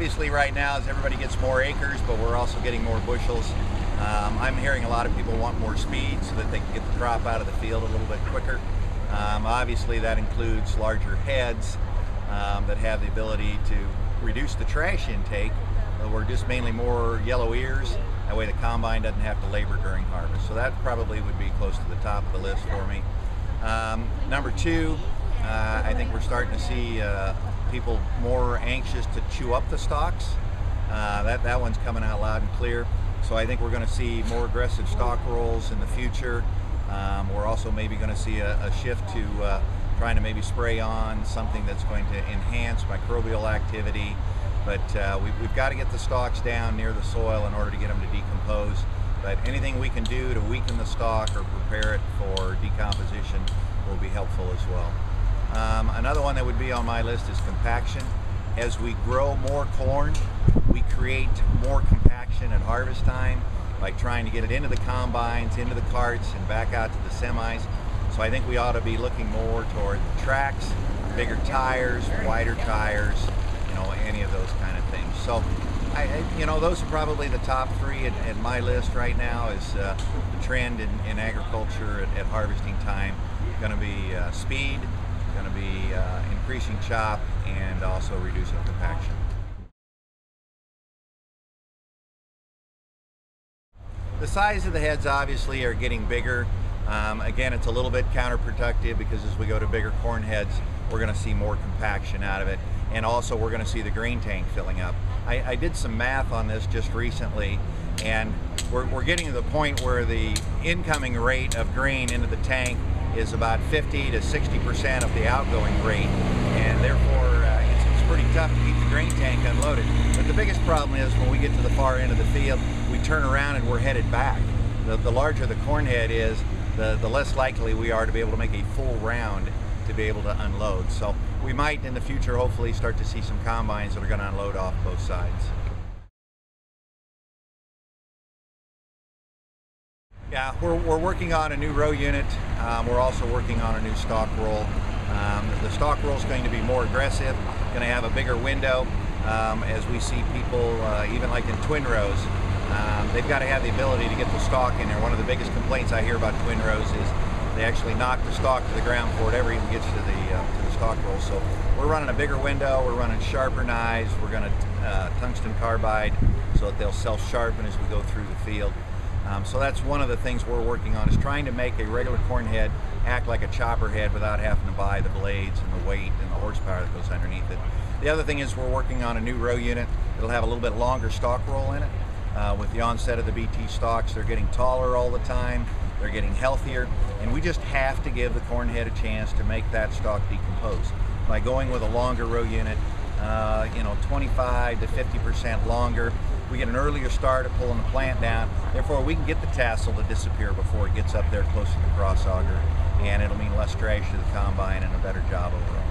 obviously right now as everybody gets more acres, but we're also getting more bushels. I'm hearing a lot of people want more speed so that they can get the crop out of the field a little bit quicker. Obviously that includes larger heads that have the ability to reduce the trash intake. We're just mainly more yellow ears. That way the combine doesn't have to labor during harvest. So that probably would be close to the top of the list for me. Number two, I think we're starting to see people more anxious to chew up the stalks. That one's coming out loud and clear. So I think we're going to see more aggressive stalk rolls in the future. We're also maybe going to see a shift to trying to maybe spray on something that's going to enhance microbial activity. But we've got to get the stalks down near the soil in order to get them to decompose. But anything we can do to weaken the stalk or prepare it for decomposition will be helpful as well. Another one that would be on my list is compaction. As we grow more corn, we create more compaction at harvest time by trying to get it into the combines, into the carts, and back out to the semis. So I think we ought to be looking more toward the tracks, bigger tires, wider tires, any of those kind of things. So, those are probably the top three at my list right now. Is the trend in agriculture at harvesting time going to be speed, going to be increasing chop, and also reducing compaction. The size of the heads obviously are getting bigger. Again, it's a little bit counterproductive because as we go to bigger corn heads, we're going to see more compaction out of it. And also we're going to see the grain tank filling up. I did some math on this just recently, and we're getting to the point where the incoming rate of grain into the tank is about 50 to 60% of the outgoing rate, and therefore it's pretty tough to keep the grain tank unloaded. But the biggest problem is when we get to the far end of the field, we turn around and we're headed back. The larger the corn head is, the less likely we are to be able to make a full round to be able to unload. So we might in the future hopefully start to see some combines that are going to unload off both sides. Yeah, we're working on a new row unit. We're also working on a new stalk roll. The stalk roll is going to be more aggressive, going to have a bigger window. As we see people, even like in twin rows, they've got to have the ability to get the stalk in there. One of the biggest complaints I hear about twin rows is they actually knock the stalk to the ground before it ever even gets to the stalk roll. So we're running a bigger window, we're running sharper knives, we're going to tungsten carbide so that they'll self-sharpen as we go through the field. So that's one of the things we're working on, is trying to make a regular corn head act like a chopper head without having to buy the blades and the weight and the horsepower that goes underneath it. The other thing is we're working on a new row unit. It'll have a little bit longer stalk roll in it. With the onset of the BT stalks, they're getting taller all the time, they're getting healthier, and we just have to give the corn head a chance to make that stalk decompose. By going with a longer row unit, 25 to 50% longer, we get an earlier start at pulling the plant down. Therefore, we can get the tassel to disappear before it gets up there close to the cross auger, and it'll mean less trash to the combine and a better job overall.